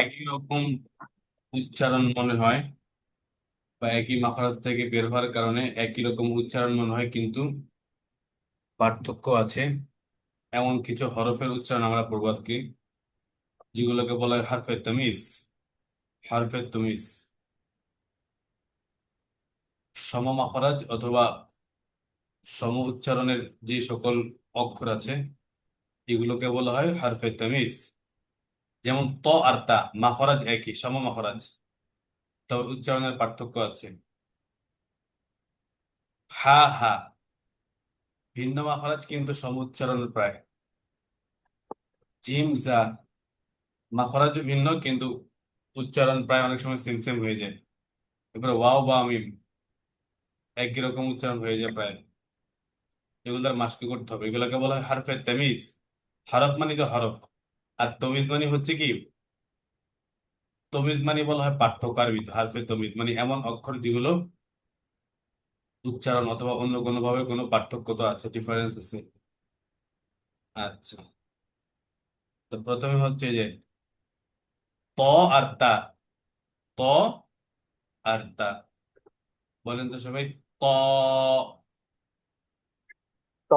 একই রকম উচ্চারণ মনে হয় বা একই মাখরাজ থেকে বের হওয়ার কারণে একই রকম উচ্চারণ মনে হয়, কিন্তু পার্থক্য আছে। এমন কিছু হরফের উচ্চারণ আমরা পড়বো আজকে, যেগুলোকে বলা হয় হারফে তামিজ। হারফে তামিজ সম মাখরাজ অথবা সম উচ্চারণের যে সকল অক্ষর আছে, এগুলোকে বলা হয় হারফে তামিজ। যেমন ত আর তা মাখরাজ একই, সম মাখরাজ, তবে উচ্চারণের পার্থক্য আছে। হা হা ভিন্ন মাখরাজ কিন্তু সম উচ্চারণ প্রায়। জিম জা মাখরাজও ভিন্ন, কিন্তু উচ্চারণ প্রায় অনেক সময় সেম সেম হয়ে যায়। এবারে ওয়াও বা মিম একই রকম উচ্চারণ হয়ে যায় প্রায়। এগুলোর মাস্ক করতে হবে, এগুলোকে বলা হয় হারফে তামিজ। হরফ মানে তো হরফ, আর তমিজ মানে হচ্ছে কি, তমিজ মানে বলা হয় পার্থক্য। আরবিতে হারফে তমিজ মানে এমন অক্ষর যেগুলো উচ্চারণ অথবা অন্য কোনো ভাবে কোনো পার্থক্য তো আছে, ডিফারেন্স আছে। আচ্ছা, তো প্রথমে হচ্ছে যে ত আর তা। ত আর তা বলেন তো সবাই। ত, ত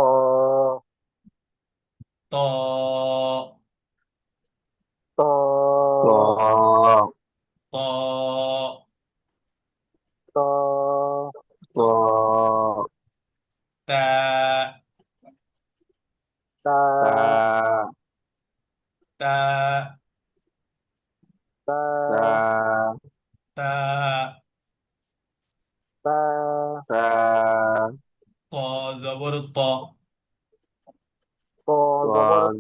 ত, ত ত, ত ত, তা, তা তা, তা তা, তা ত জবর ত, ত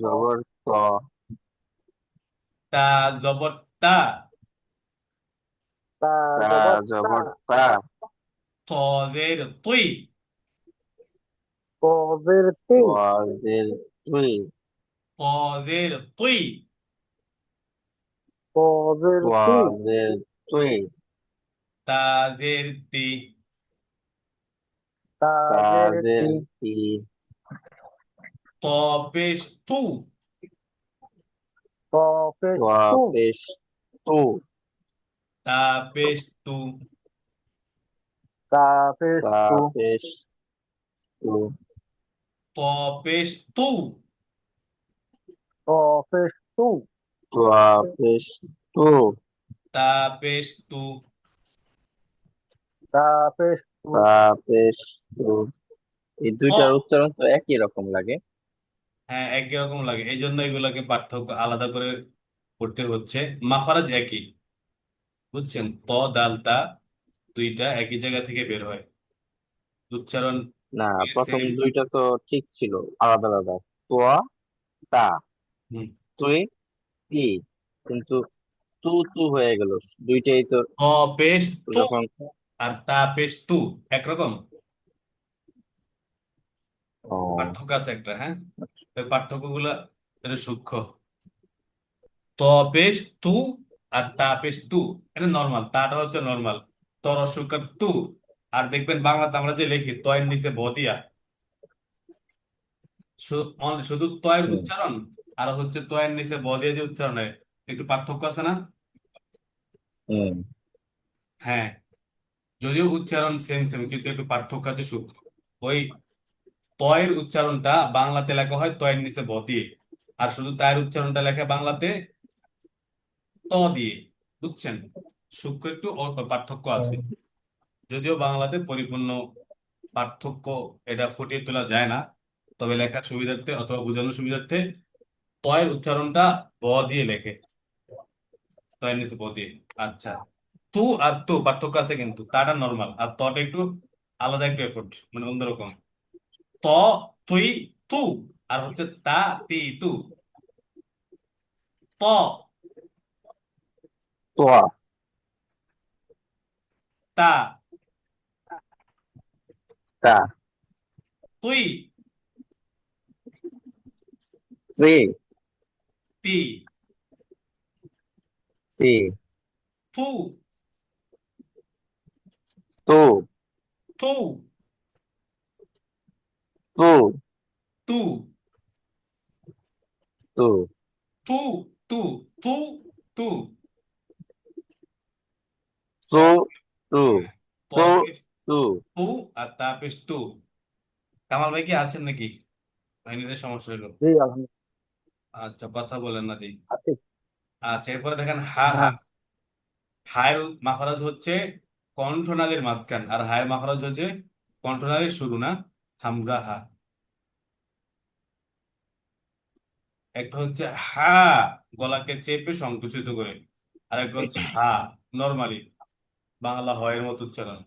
জবর ত তা জবর তা, তা জবর তা ত জের তুই, কজের তি ত জের তুই, কজের তি তা জের তি, তাজের তি ত পেশ তু, কফের তু তা পেশ তু, কাফের তু ত পেশ তু, কফের তু তা পেশ তু। কাফের তু এই ত, দুইটার উচ্চারণ তো একই রকম লাগে। হ্যাঁ একই রকম লাগে, এই জন্য এগুলাকে পার্থক্য আলাদা করে করতে হচ্ছে। মাখরাজ একই, বুঝছেন, ত দাল তা দুইটা একই জায়গা থেকে বের হয়, উচ্চারণ না, প্রথম সেম। দুইটা তো ঠিক ছিল, আলাদা আলাদা। তোয়া, তা, তুই, তি, কিন্তু তু তু হয়ে গেল দুইটাই তো। ত পেশ তু যখন আর তা পেশ তু একরকম, ও পার্থক্য আছে একটা, হ্যাঁ। ওই পার্থক্য গুলা এটা সূক্ষ্ম। ত পেশ তু আর তা পেশ তু, এটা নর্মাল, তাটা হচ্ছে নর্মাল, তর অসুকার তু। আর দেখবেন বাংলাতে আমরা যে লিখি তয়ের নিচে ব দিয়া, শুধু তয়ের হুম উচ্চারণ আর হচ্ছে তয়ের নিচে ব দিয়ে যে উচ্চারণ হয়, একটু পার্থক্য আছে না? হুম হ্যাঁ, যদিও উচ্চারণ সেম সেম কিন্তু একটু পার্থক্য আছে সূক্ষ্ম। ওই তয়ের উচ্চারণটা বাংলাতে লেখা হয় তয়ের নিচে ব দিয়ে, আর শুধু তায়ের উচ্চারণটা লেখা বাংলাতে ত দিয়ে, বুঝছেন? সূক্ষ্ম একটু পার্থক্য আছে, হুম। যদিও বাংলাতে পরিপূর্ণ পার্থক্য এটা ফুটিয়ে তোলা যায় না, তবে লেখার সুবিধার্থে অথবা বোঝানোর সুবিধার্থে তয়ের উচ্চারণটা ব দিয়ে লেখে, তয়ের নিচে ব দিয়ে। আচ্ছা, তু আর তু পার্থক্য আছে, কিন্তু তাটা নর্মাল আর তটা একটু আলাদা, একটু এফোর্ট মানে অন্যরকম। ত, তুই, তু, আর হচ্ছে তা, তি, তু। ত, তোয়া, তা, তা, তুই, ত্রি, তি, তি, থু, তু, থু, তু, তু, তু, থু, তু, থু, তু, তু তু ত তু পেশ তু তু আর তা পেশ তু। কামাল ভাই কি আছেন নাকি? ভাইনের সমস্যা হলো। জি আলহামদুলিল্লাহ। আচ্ছা, কথা বলেন না দি। আছি। আচ্ছা, এরপরে দেখেন হা হা। হ্যাঁ। হায়ের মাখরাজ হচ্ছে কণ্ঠনালীর মাঝখান, আর হায়ের মাখরাজ হচ্ছে কণ্ঠনালীর শুরু, না? হামজা হা। একটা হচ্ছে হা, গলাকে চেপে সংকুচিত করে। আর একটা হচ্ছে হা, নর্মালি বাংলা হয়ের মতো উচ্চারণ।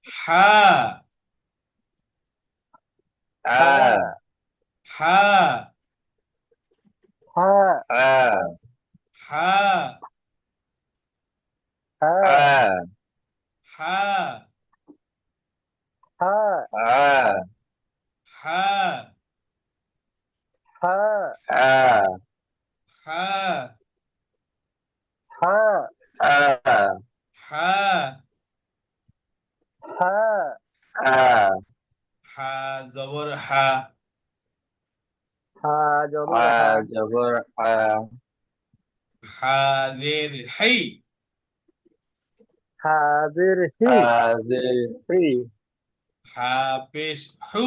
হা, হ্যাঁ। আ হা, হ্যাঁ। আ হা, হ্যাঁ। আ হা, হ্যাঁ। আ হা, হ্যাঁ। আ হা, হ্যাঁ। আ হা, হ্যাঁ। আ হা জবর হা। হ্যাঁ আ জবর হ্যাঁ। জবর আ হা জের হাই। হাজির হি। হাজির হি হা পেশ হু।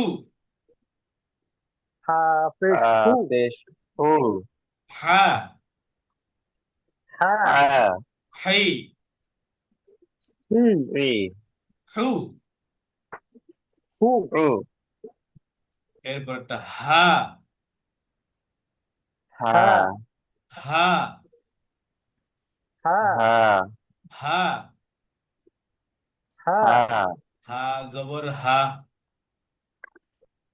হাফিজ হু। পেশ হু হা হ্যাঁ। আ হাই হি। হি হু। হু। হু এরপর একটা হা। হা হ্যাঁ। হা, হ্যাঁ। হা হা, হ্যাঁ। হা হা জবর হা।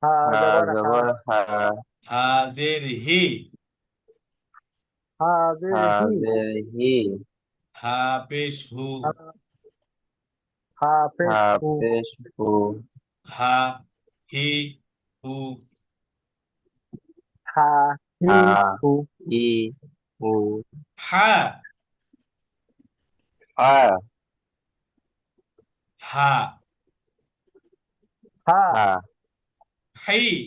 হ্যাঁ হা জবর হ্যাঁ। জবর হা হা জের হি। হাজির হি। হাজির হি হা পেশ হু। হাফিজ হু। পেশ হু হা হি হু। হা হি হা হু। হি হু হা, আ হা, হ্যাঁ। হা হাই হি।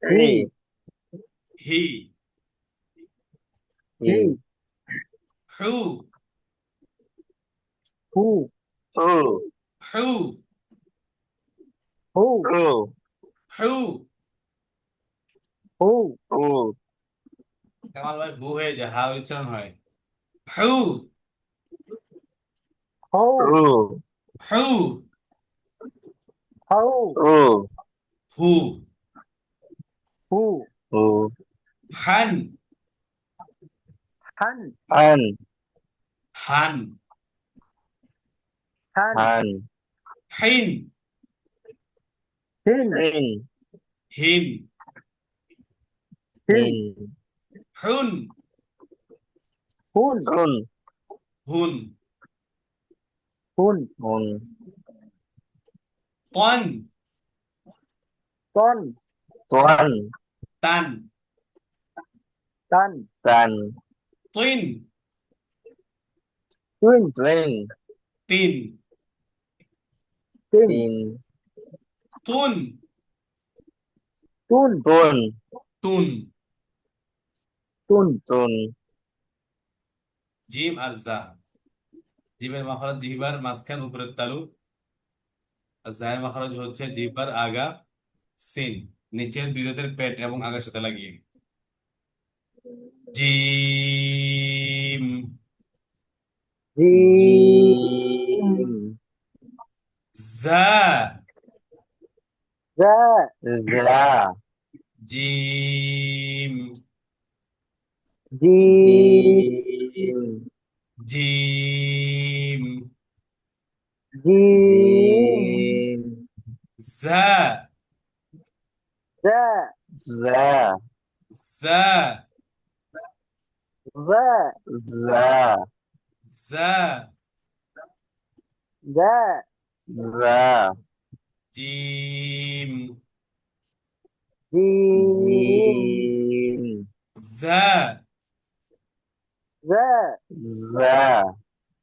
হি হি হি হি। হু হু। হু হু হু। হু হু। হু। হু কামাল ভাই হু হয়ে যায়, হা উচ্চারণ হয়। হু হউ। হু হু হউ। হু হু। হু। হু হান হান। হান হান। হান। হান হিন হিন। হিন হিন। হিন। হিন হুন হুন। হুন হুন। হুন। হুন তন তন। তোয়ান তান। তান। তান তুইন টুইন। ট্রেন তিন। তিন। তিন তুন টুন। টুন তুন। টুন। টুন জিম আর জা। জিমের মাখরাজ জিহ্বার মাঝখান উপরের তালু, আর জায়ের মাখরাজ হচ্ছে জিহ্বার আগা সিন, নিচের দুই দাঁতের পেট এবং আগার সাথে লাগিয়ে। জিম। জিম। জিম জা। জা। জা gym. Gym. Gym gym. Gym. Gym জা। জা। জা জা। জা। জা জা। জা। জা জিম। জিম। জিম জা। জা। জা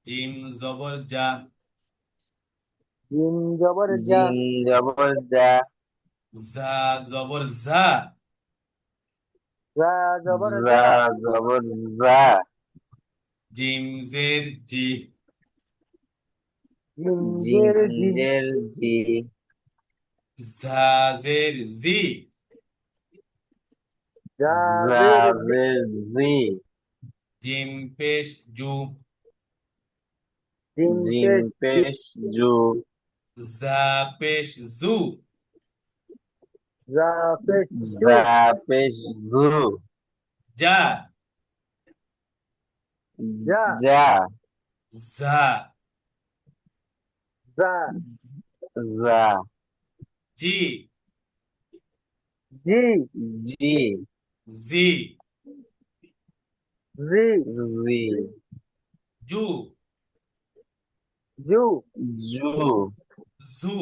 জিম জবর জা। জিম জবর জা। জিম জবর জা জা জবর জা। যা জবর যা যা, জবর যা, জিম জের জি, জিম জিম জের জি, জের জি, ঝা জের জি, যা জা জের জি, জের জি, জিম পেশ জু, জিম জিম পেশ জু, পেশ জু, জা পেশ জু, যা পেশ জু, জা পেশ জু, যা, যা, যা, ঝা, যা, যা, জি, জি, জি, জি, জি, জি, জু, জু, জু, জু,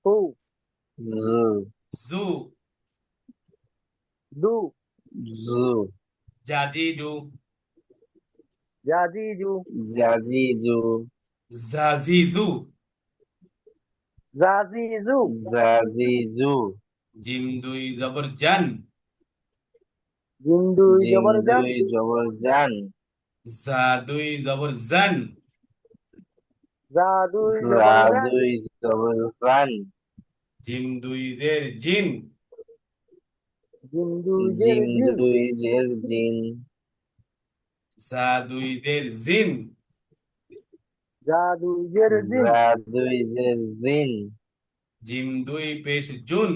হু, জু, জু, দু, জু, জাজি জু, জাজি জু, জাজি জু, জাজি জু, জাজি জু, জাজি জু, জিম দুই জবর জান, জিম দুই জিম জবর জান, দুই জবর জান, জা দুই জবর জান, যা দুই জা জবর জান, দুই জবর জান, জিম দুই জের জিন, জিম দুই জের জিম জিন, দুই জের জিন, জা দুই জের জিন, যা দুই জের জিন, জা দুই জের জিন, জিম দুই পেশ জুন,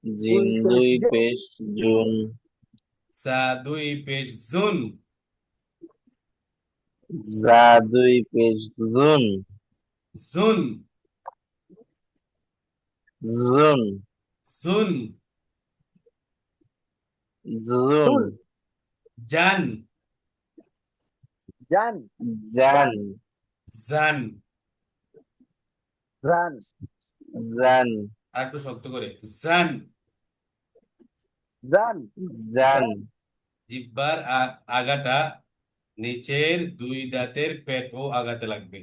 জিম দুই পেশ দুই জুন, পেশ জুন, সা দুই পেশ জুন, জা দুই পেশ জুন, জুন, জুন, জুন, জুন, সুন, জান, জান, জান, জান, রান, জান, আর একটু শক্ত করে, জান, জান, জান, জিহ্বার আগাটা নিচের দুই দাঁতের পেট ও আগাতে লাগবে।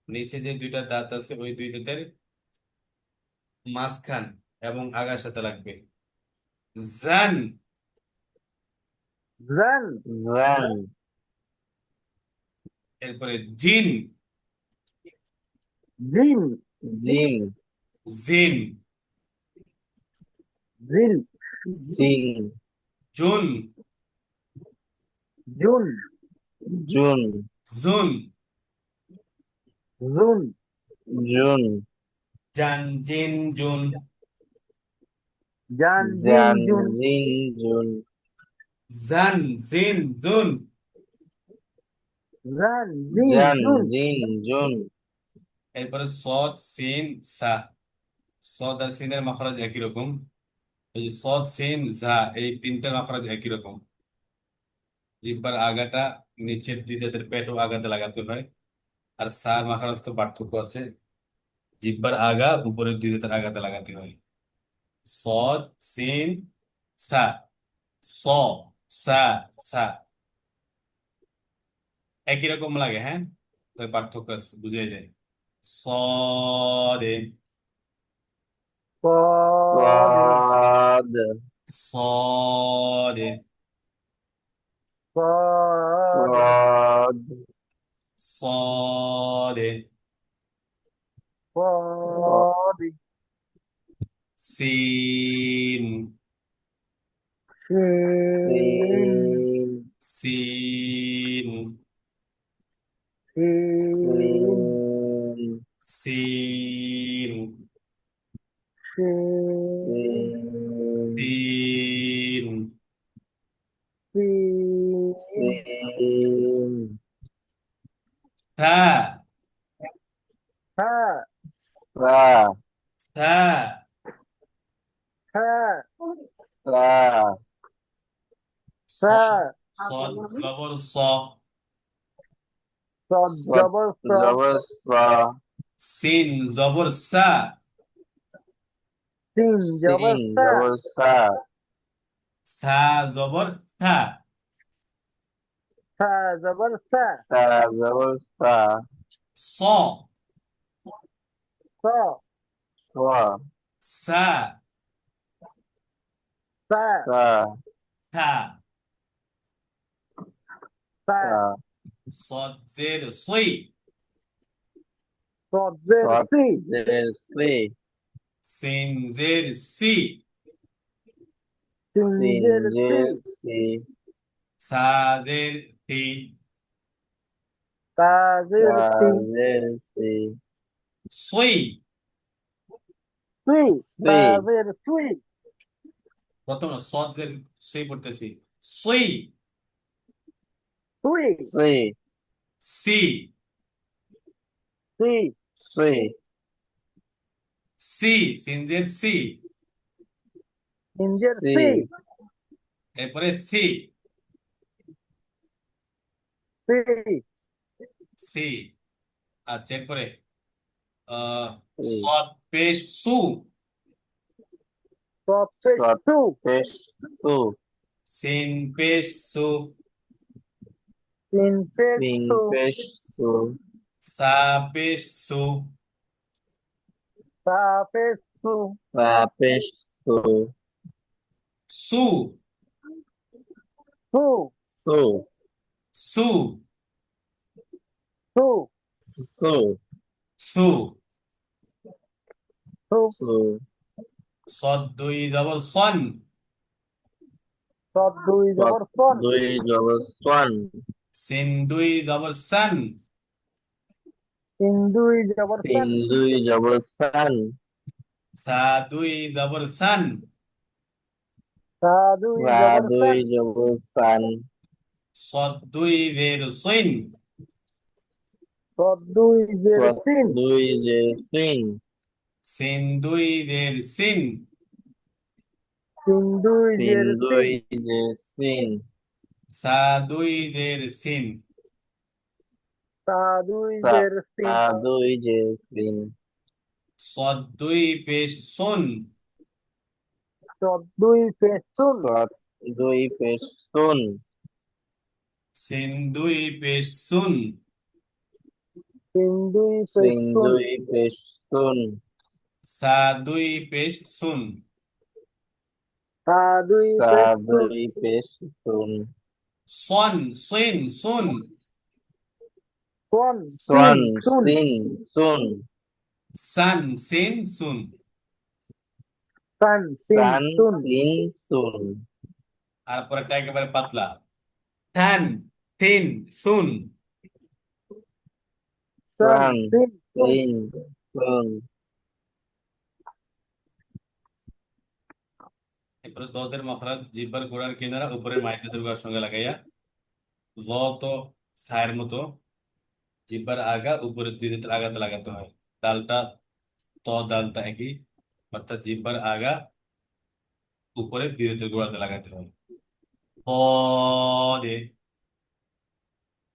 নিচে যে দুইটা দাঁত আছে ওই দুই দাঁতের মাঝখান এবং আগার সাথে লাগবে। জান, জান, জান, এরপরে জিন, জিন, জিন, জিন, জিন, জিন, জুন, জুন, জুন, জুন, জুন, জুন, জান জিন জুন, জান, জিন, জান, জুন, জিন, জুন, জান জিন জুন। জান, জিন, জান, জুন, জিন, জুন, এরপরে সদ সিন সা, সদ আর সিনের মাখরাজ একই রকম। এই যে সদ সিন জা, এই তিনটার মাখরাজ একই রকম। জিহ্বার আগাটা নিচের দুই দাঁতের পেট ও আগাতে লাগাতে হয়। আর সার মাখরাজ তো পার্থক্য আছে, জিহ্বার আগা উপরের দুই দাঁতের আগাতে লাগাতে হয়। সদ সিন সা, স, সা, সা, একই রকম লাগে, হ্যাঁ, তবে পার্থক্য আছে, বুঝে যায়। সদে, কদে, কদ, সদে, কদে, কদ, সদে, কদে, সিন, শিন, সিন, সিন, শিন, সিন, সিন, শিন, সিন, সিন, শিন, সিন, থা, হা, সা, থা, হা, সা, সা, সদ, সদ জবর স, সদ সৎ জবর স, জবর সা, সিন জবর সা, সিন জবর সিন সা, জবর সা, সা জবর থা, সা জবর সা, সা জবর সা, স, স, সোয়া, সা, সা সা থা সা সা সদ জের সই সজ্জের সৎ সি জের সি সিন জের সি সিন সিনজের সি জের সি সা জের তি তাজের সা তি জের সি সই সুই সি তাজের সুই প্রথম সদ জের সই পড়তেছি সই সুই সি সি সি সি সি সিন জের সি সিনজের সি সি এরপরে সি সি সি আচ্ছা এরপরে আহ সি সদ পেশ সু সৎপেশ সৎ সু পেশ সু সিন পেশ সু সিনপেশ সিন সু পেশ সু সা পেশ সু তাপেশ সু সা পেশ সু সু সু সু সু সু সু সু সু সু সদ দুই জবর সন সৎ দুই সৎ জবর সন দুই জবর সন সিন দুই জবর সান সিন দুই জবর সিন সান দুই জবর সান সা দুই জবর সান সা দুই সা জবর দুই সান জবর সান সদ দুই জের সইন সৎ দুই জের সৎ সিন দুই যে সিন সিন দুই জের সিন সিন দুই সিন জের দুই সিন যে সিন সা দুই জের সিন সা দুই সা জের সিন দুই যে সিন সদ দুই পেশ সুন সৎ দুই পেশ সুন সৎ দুই পেশ সুন সিন দুই পেশ সুন সিন দুই পেশ সিন সুন দুই পেশ সুন সা দুই পেশ সুন সা দুই সা পেশ সুন দুই পেশ সুন সন সিন সুন সন সন সিন সুন সিন সুন সান সিন সুন সান সিন সান সুন সিন সুন আর পরেরটা একেবারে পাতলা থান থিন সুন সান সান সিন সুন সিন সুন এরপরে দদের মখরাজ জিহ্বার গোড়ার কিনারা উপরের মাইতে দুর্গার সঙ্গে লাগাইয়া ল তো ছায়ের মতো জিহ্বার আগা উপরের দুই দিকে লাগাতে লাগাতে হয় ডালটা ডালটা একই অর্থাৎ জিহ্বার আগা উপরের দুই দিকে গোড়াতে লাগাতে হয় প দে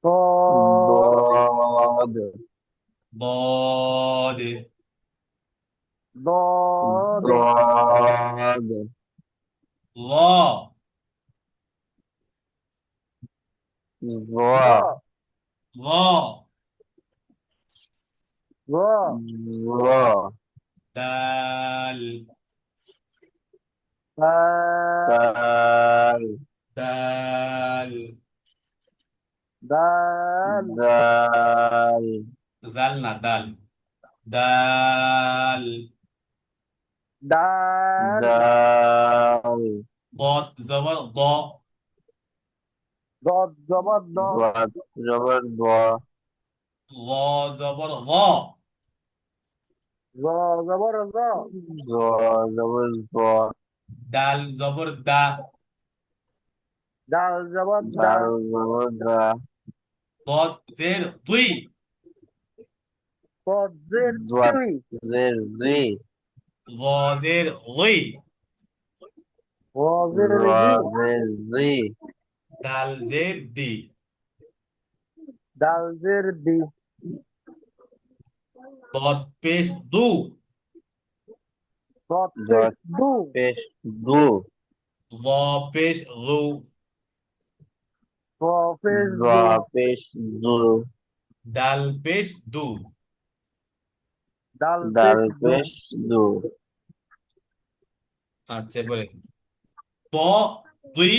দ দদ ব দে দ দে দদ ল জ গ ল গ জ দাল দা দাল দাল দাল দাল জাল না দাল দাল দাল দাল ضاد زبر ض দদ জবর দ দ জবর দ غ زبر غ জ জবর জ জ জবর জ دال زبر دا ডাল জবর দা দাল জবর দা ضاد زير ضي পদ্মের দোয়াত তুই জের জি غ زير غي ওয়াজের জ জি জের জি دال زير دي ডালজের দি ضاد পেশ দু পদ্মের দু পেশ দু ض পেশ غو পফের জ দু পেশ দু ডাল পেশ দু ডাল দাল পেশ দু পেশ দু আচ্ছা বলে ত দুই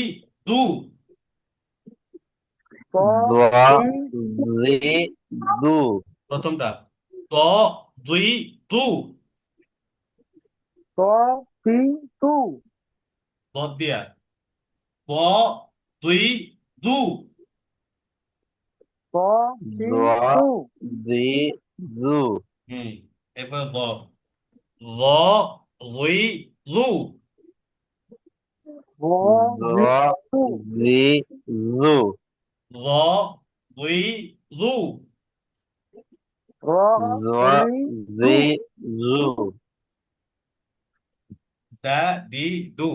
দু ত দোয়া দুই জি দু প্রথমটা ত দুই দু ত তিন তু দত দিয়া প দুই দু ত তিন দোয়া তু জি দু হুম এরপর ল দুই লু র রি দোয়া তু জি জু ল দুই লু র দোয়া রি তু জি জু দা দি দু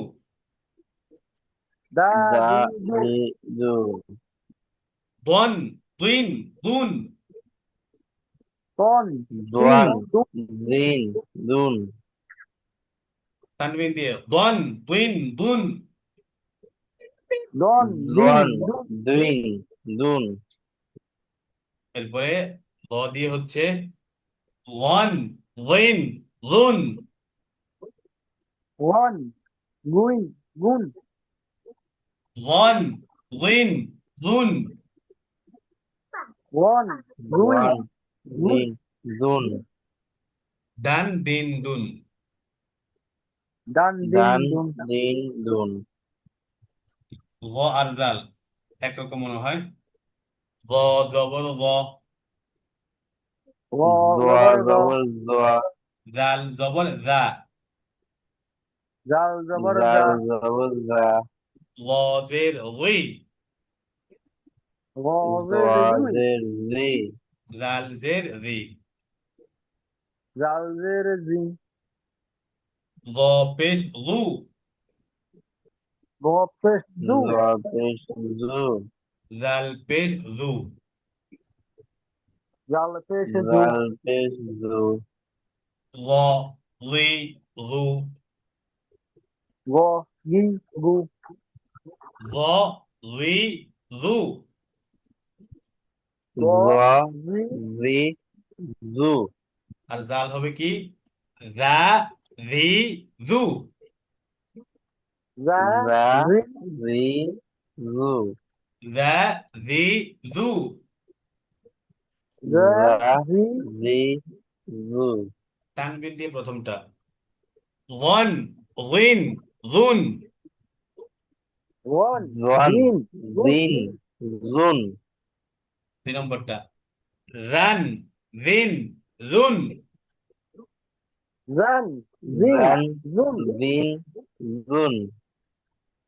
দা দা দি দু জি জু দন দুইন দুন তন তিন দোয়ান দু জিন দুন তানবিন দিয়ে দন দুইন দুন দন দিন দোয়ান দু দুইন দুন এরপরে ল দিয়ে হচ্ছে লন লিন লুন ওয়ান গুই গুন লন লিন লুন ওয়ান গুই দোয়ান গুন জিন দুন ডান দিন দুন ডান দিন দান দুন দিন দুন গ আর জাল একরকম মনে হয় গ জবর গ র জোয়া জবর র জবর জোয়া জাল জবর জা জাল জবর জাল জা জবর জা গ জের গি র জের জোয়া জুই জের জি জাল জের জি জাল জের জি গ পেশ লু গ পেশ দু জোয়া পেশ জু জাল পেশ জু জাল পেশ দু জাল পেশ জু গ লি লু গ গি গু গ লি লু গ জোয়া জি জি জু আর জাল হবে কি জা রি জু জা জা জি জি জু জা রি জু জা জা জি জি জু তানবিন দিয়ে প্রথমটা গন গিন জুন ওয়ান জোয়ান দিন গুন জিন জুন দুই নম্বরটা রান জিন জুন জান জিন জান জুন জিন জুন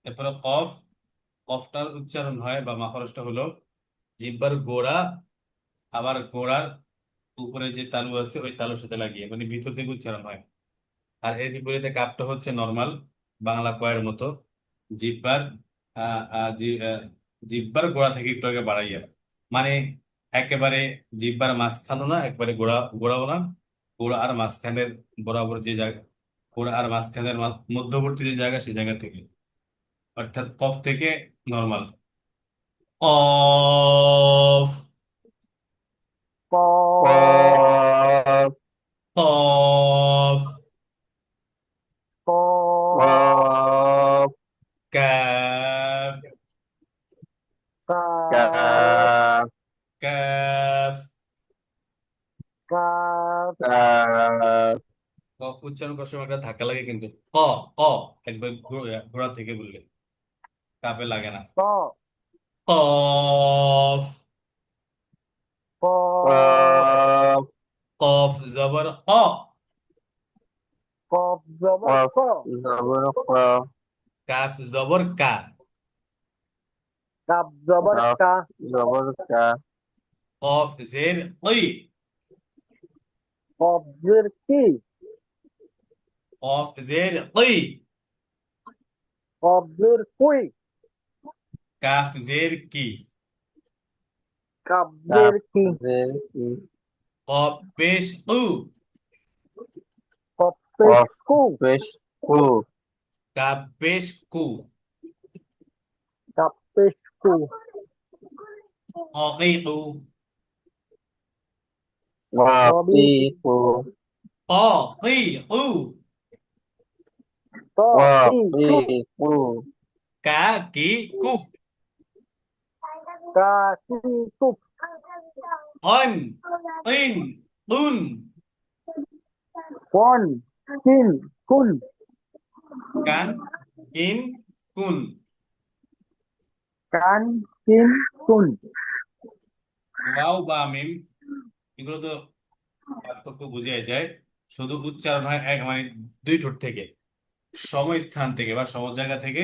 এরপরে কফটার উচ্চারণ হয় বা মাখরজটা হলো জিহ্বার গোড়া আবার গোড়ার উপরে যে তালু আছে ওই তালুর সাথে লাগিয়ে মানে ভিতর থেকে উচ্চারণ হয় আর এর বিপরীতে কাপটা হচ্ছে নর্মাল বাংলা কয়ের মতো জিহ্বার আহ, আহ, জি- আহ, জিহ্বার গোড়া থেকে একটু আগে বাড়াইয়া মানে একেবারে জিহ্বার মাঝখানও না একবারে গোড়াও না গোড়া আর মাঝখানের বরাবর যে জায়গা গোড়া আর মাঝখানের মধ্যবর্তী যে জায়গা সেই জায়গা থেকে অর্থাৎ কফ থেকে নর্মাল কফ কফ কফ কফ কফ কফ কাফ কাফ কাফ কাফ কাফ কাফ ক উচ্চারণ করার সময় একটা ধাক্কা লাগে কিন্তু ক ক একবার ঘোড়া থেকে বললে কাপে লাগে না ক কফ কফ কফ কফ জবর ক কফ জবর কফ ক জবর ক কাফ জবর কা কাপ জবর কাফ কা জবর কা কফ জের কই কফ জের কি কফ জের কই কফ জের কুই কাফ জের কি কাপ কাফ জের কি জের কি কফ পেশ উ কফ পেশ কফ কু পেশ কু কাফ পেশ কু কাপ পেশ কু অকিকু রবি ওয়াকিকু অকিকু ত কি কু ওয়াকিকু কা কি কু কা কি কুক অন ইন তুন কোন কিন কুন কান কিন কুন। কান কিন কুন ওয়াও বা মিম এগুলো তো পার্থক্য বুঝিয়ে যায়, শুধু উচ্চারণ হয় এক মানে দুই ঠোঁট থেকে, সম স্থান থেকে বা সম জায়গা থেকে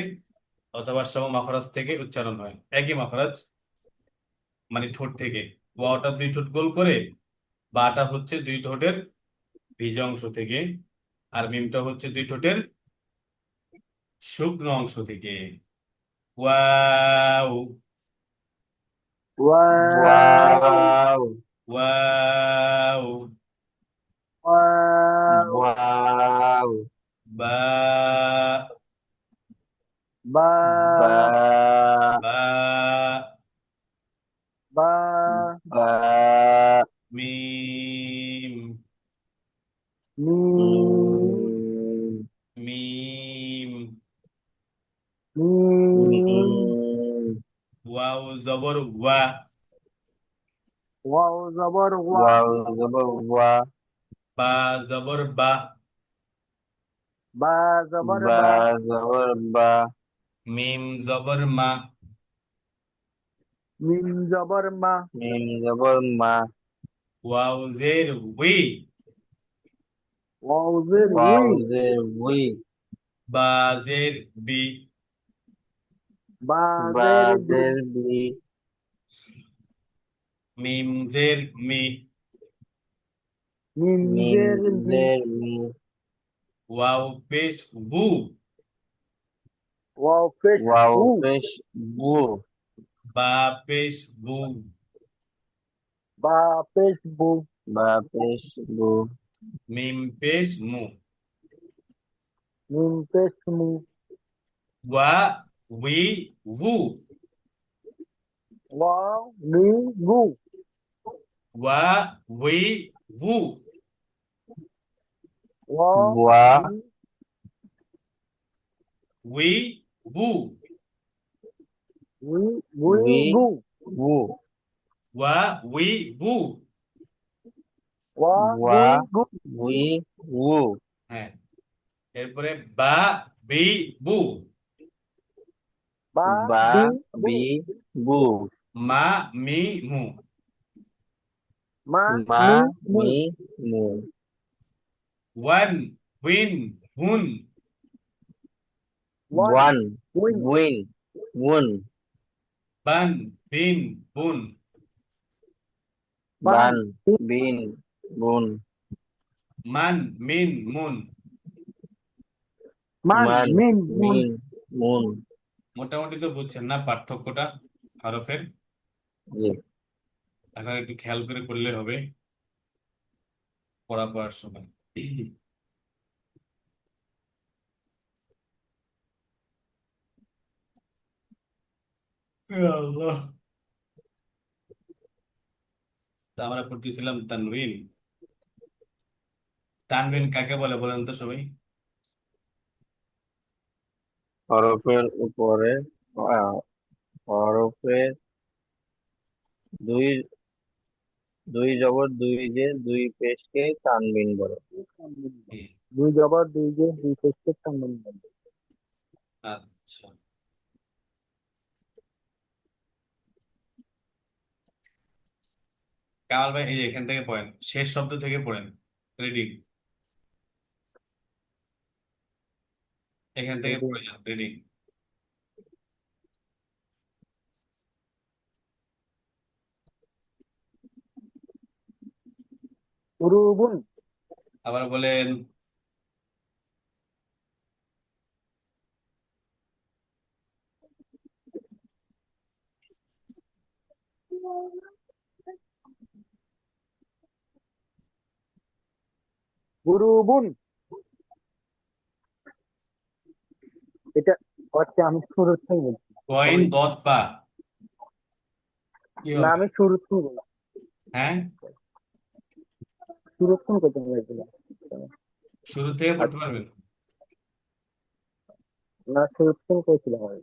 অথবা সম মাখরাজ থেকে উচ্চারণ হয়, একই মাখরাজ মানে ঠোঁট থেকে। ওয়াওটা দুই ঠোঁট গোল করে, বাটা হচ্ছে দুই ঠোঁটের ভিজা অংশ থেকে, আর মিমটা হচ্ছে দুই ঠোঁটের শুকনো অংশ থেকে। Wow wow wow wow wow wow বা বা বা বা বা বা মিম মিম মিম মিম মিম মিম ওয়াও জবর ওয়া ওয়াও জবর ওয়া ওয়াও জবর ওয়া বা জবর বা বা জবর বা বা জবর বা মিম জবর মা মিম জবর মা মিম জবর মা ওয়াও জের উই ওয়াও জের ওয়াও উই জের উই বা জের বি বা বা জের বি জের বি মিম জের মি মিম মিম জের মি জের মি ওয়াও পেশ ভু ওয়াও পেশ ওয়াও বু পেশ বু বা পেশ বু বা পেশ বু বা পেশ বু মিম পেশ মু মিম পেশ মু ওয়া উই ভু ওয়াও মি গু ওয়া উই ভু ওয়াও ওয়া মি উই ভু উই উই উই গু বু ওয়া উই ভু। ওয়া ওয়া উই গু উই উ হ্যাঁ, এরপরে বা বি বু বা বা বি বু বি বু মা মি মু মা মা মি মু মি মু ওয়ান উইন হুন ওয়ান ওয়ান উইন উইন উন বান বিন বুন বান বান বিন বুন মান মিন মুন। মান মান মিন মুন মিন মুন মোটামুটি তো বুঝছেন না পার্থক্যটা হরফের? জি এখন একটু খেয়াল করে করলে হবে পড়ার সময়। ইয়া আল্লাহ। তা আমরা পড়তেছিলাম তানবিন। তানবিন কাকে বলে বলেন তো সবাই? হরফের উপরে আহ, হরফের দুই দুই জবর দুই যে দুই পেশকে তানবিন বলে হুম, দুই জবর দুই যে দুই পেশকে তানবিন বলে আচ্ছা, কামাল ভাই এই যে এখান থেকে পড়েন, শেষ শব্দ থেকে পড়েন, রিডিং, এখান থেকে পড়ে যান রিডিং। উরুবুন আবার বলেন। উরুবুন এটা হচ্ছে আমি শুরু থেকে বলছি কয়েন আমি দত পা কি না হবে? আমি শুরু থেকে বললাম হ্যাঁ, শুরু থেকে করতে বলেছিলাম শুরু থেকে পড়তে আচ্ছা পারবেন? না শুরু থেকে করেছিলাম আমি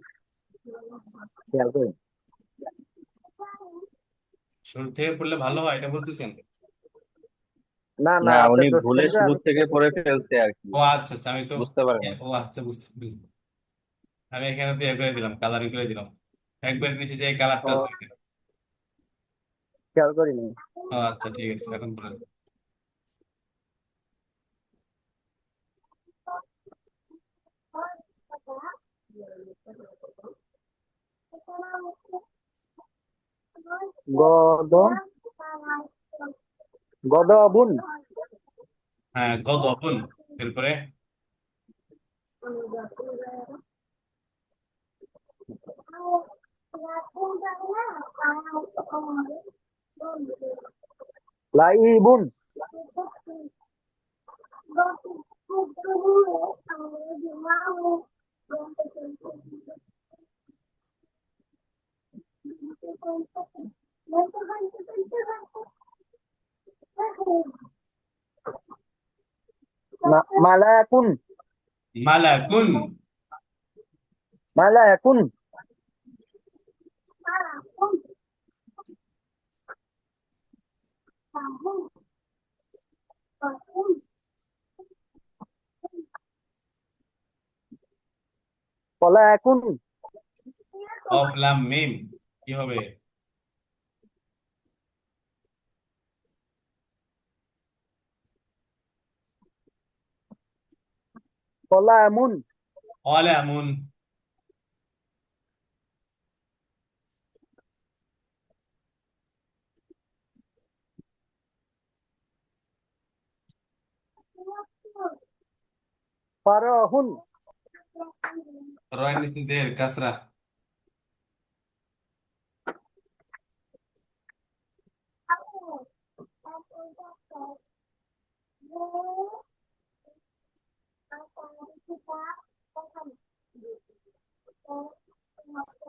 খেয়াল করি। শুরু থেকে পড়লে ভালো হয় এটা বলতেছেন? না না, না, আপনি উনি ধরছেন ভুলে যে শুরু আমি থেকে পড়ে ফেলছে আর কি। ও আচ্ছা আচ্ছা, আমি তো বুঝতে পারেন? ও আচ্ছা, বুঝতে আমি এখানে তো করে দিলাম, কালারিং করে দিলাম, একবার নিচে যে কালারটা ও, আছে ওইটা। খেয়াল করিনি। ও আচ্ছা ঠিক আছে, এখন বলেন। গদ গদবুন। হ্যাঁ, গদবুন। এরপরে লাইবুন। মালাকুন। মালাকুন। মালাকুন। কলাকুন। অফ লাম মিম কি হবে? কলামুন। অলামুন। ফারহুন। রয়ের নিচে জের কাসরা।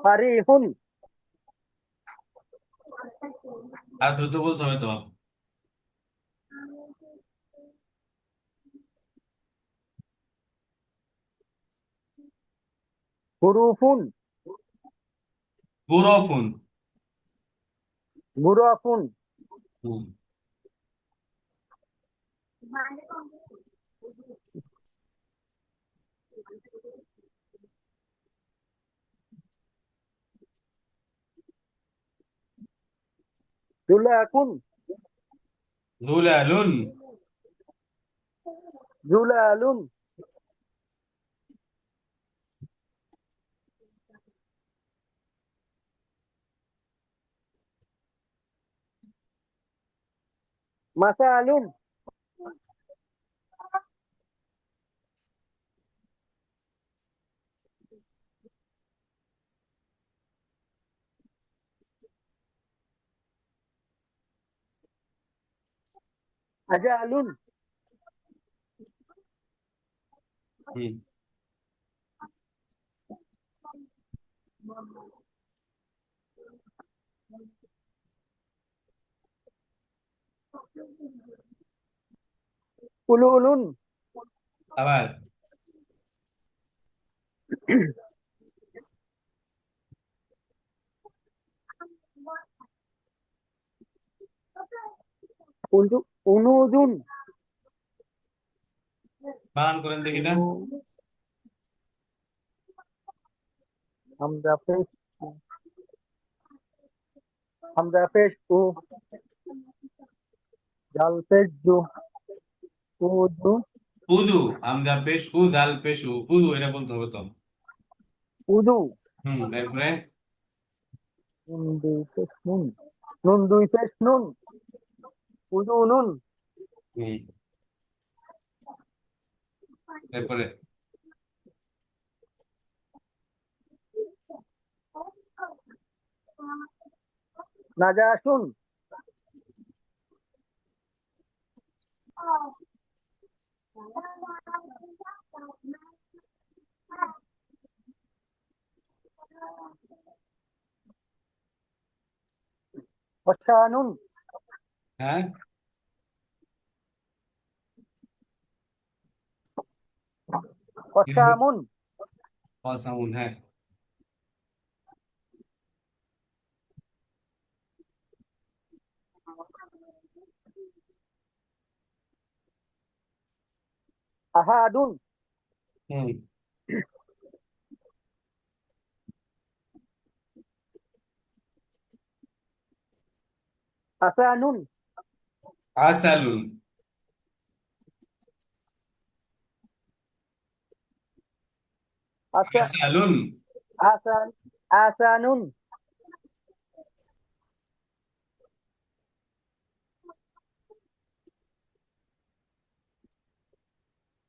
ফারিহুন। আর দ্রুত বলতে হবে তো। হুরুফুন। গুরফুন। গুরফুন। হুম। জুলাকুন। জুলালুন। জুলালুন। মাসালুন। আজালুন। হুম। উলুলুন। আবার উনু উনুদুন। বানান করেন দেখি না। উনু হামজা পেশ হামজা পেশ উ জাল পেশ জু উদু উদু। হামজা পেশ উ, জাল পেশ উ, উদু এটা বলতে হবে তো। উদু। এরপরে নুন দুই পেশ নুন। নুন দুই পেশ নুন। উদু নুন। হুম, এরপরে নাজাসুন। অশানুন। হ্যাঁ, কি হবে? অশামুন। অসাউন, হ্যাঁ। আহাদুন, হুম আসানুন, আসালুন, আসা আসালুন, আসান আসানুন,